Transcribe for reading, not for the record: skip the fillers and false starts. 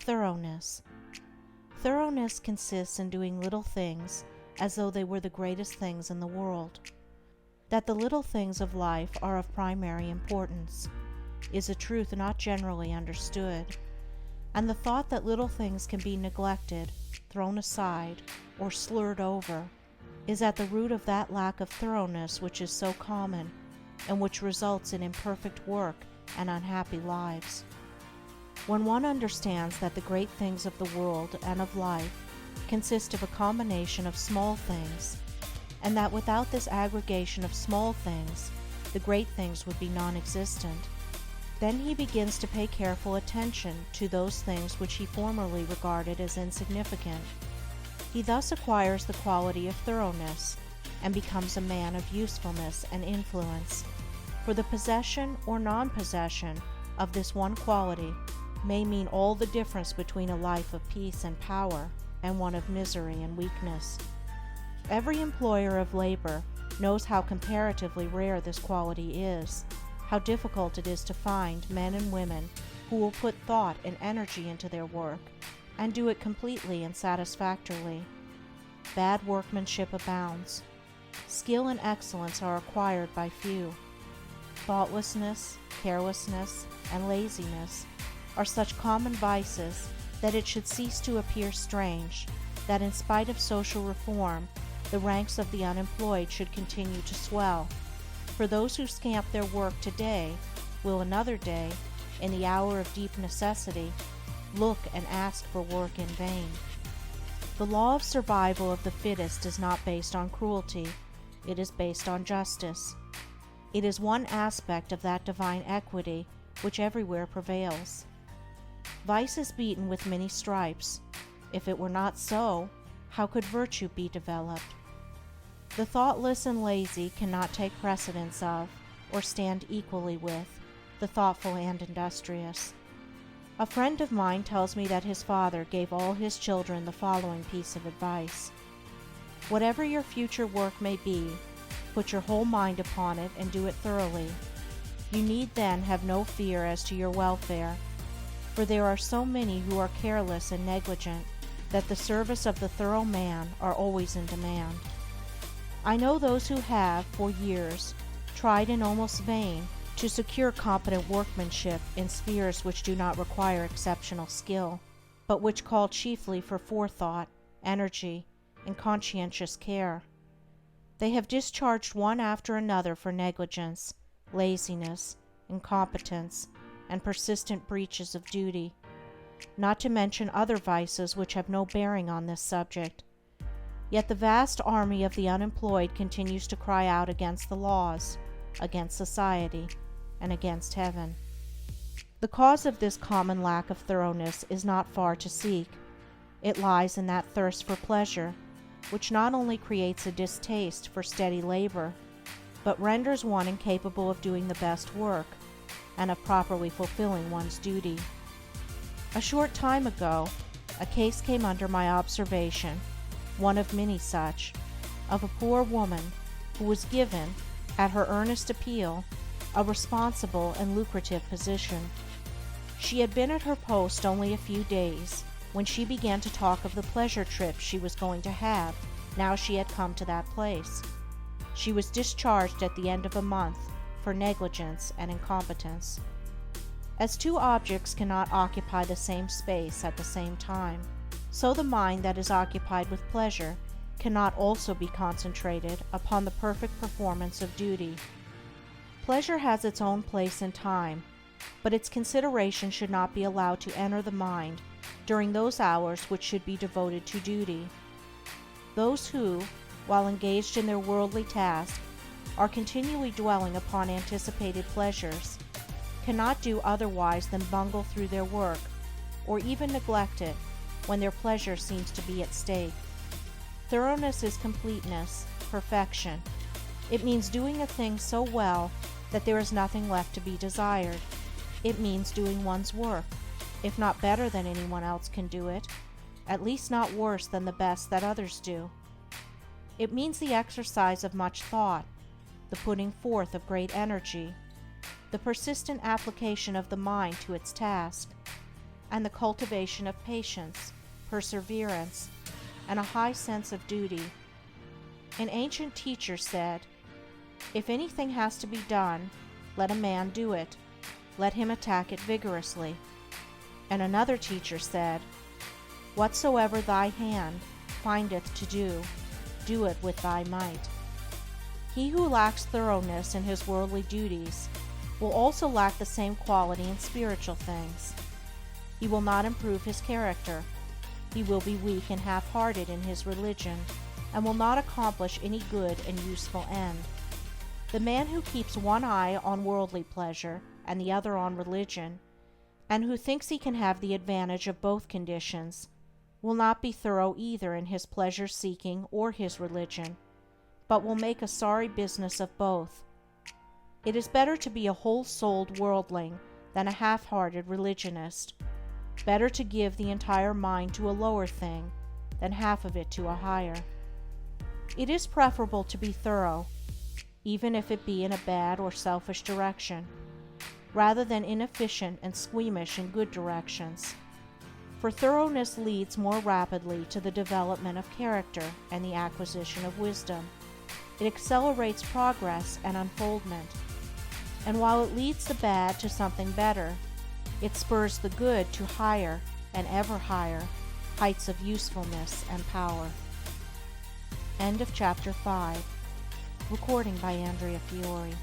Thoroughness. Thoroughness consists in doing little things as though they were the greatest things in the world. That the little things of life are of primary importance is a truth not generally understood, and the thought that little things can be neglected, thrown aside, or slurred over is at the root of that lack of thoroughness which is so common and which results in imperfect work and unhappy lives. When one understands that the great things of the world and of life consist of a combination of small things, and that without this aggregation of small things, the great things would be non-existent, then he begins to pay careful attention to those things which he formerly regarded as insignificant. He thus acquires the quality of thoroughness, and becomes a man of usefulness and influence, for the possession or non-possession of this one quality may mean all the difference between a life of peace and power and one of misery and weakness. Every employer of labor knows how comparatively rare this quality is, how difficult it is to find men and women who will put thought and energy into their work, and do it completely and satisfactorily. Bad workmanship abounds. Skill and excellence are acquired by few. Thoughtlessness, carelessness, and laziness are such common vices that it should cease to appear strange that in spite of social reform, the ranks of the unemployed should continue to swell, for those who scamp their work today will another day, in the hour of deep necessity, look and ask for work in vain. The law of survival of the fittest is not based on cruelty, it is based on justice. It is one aspect of that divine equity which everywhere prevails. Vice is beaten with many stripes. If it were not so, how could virtue be developed? The thoughtless and lazy cannot take precedence of, or stand equally with, the thoughtful and industrious. A friend of mine tells me that his father gave all his children the following piece of advice: whatever your future work may be, put your whole mind upon it and do it thoroughly. You need then have no fear as to your welfare, for there are so many who are careless and negligent that the service of the thorough man are always in demand. I know those who have, for years, tried in almost vain to secure competent workmanship in spheres which do not require exceptional skill, but which call chiefly for forethought, energy, and conscientious care. They have discharged one after another for negligence, laziness, incompetence, and persistent breaches of duty, not to mention other vices which have no bearing on this subject. Yet the vast army of the unemployed continues to cry out against the laws, against society, and against heaven. The cause of this common lack of thoroughness is not far to seek. It lies in that thirst for pleasure, which not only creates a distaste for steady labor, but renders one incapable of doing the best work, and of properly fulfilling one's duty. A short time ago, a case came under my observation, one of many such, of a poor woman who was given, at her earnest appeal, a responsible and lucrative position. She had been at her post only a few days when she began to talk of the pleasure trip she was going to have now she had come to that place. She was discharged at the end of a month for negligence and incompetence. As two objects cannot occupy the same space at the same time, so the mind that is occupied with pleasure cannot also be concentrated upon the perfect performance of duty. Pleasure has its own place and time, but its consideration should not be allowed to enter the mind during those hours which should be devoted to duty. Those who, while engaged in their worldly task, are continually dwelling upon anticipated pleasures, cannot do otherwise than bungle through their work, or even neglect it when their pleasure seems to be at stake. Thoroughness is completeness, perfection. It means doing a thing so well that there is nothing left to be desired. It means doing one's work, if not better than anyone else can do it, at least not worse than the best that others do. It means the exercise of much thought, the putting forth of great energy, the persistent application of the mind to its task, and the cultivation of patience, perseverance, and a high sense of duty. An ancient teacher said, "If anything has to be done, let a man do it. Let him attack it vigorously." And another teacher said, "Whatsoever thy hand findeth to do, do it with thy might." He who lacks thoroughness in his worldly duties will also lack the same quality in spiritual things. He will not improve his character. He will be weak and half-hearted in his religion, and will not accomplish any good and useful end. The man who keeps one eye on worldly pleasure and the other on religion, and who thinks he can have the advantage of both conditions, will not be thorough either in his pleasure-seeking or his religion, but will make a sorry business of both. It is better to be a whole-souled worldling than a half-hearted religionist. Better to give the entire mind to a lower thing than half of it to a higher. It is preferable to be thorough, even if it be in a bad or selfish direction, rather than inefficient and squeamish in good directions. For thoroughness leads more rapidly to the development of character and the acquisition of wisdom. It accelerates progress and unfoldment. And while it leads the bad to something better, it spurs the good to higher and ever higher heights of usefulness and power. End of Chapter 5. Recording by Andrea Fiore.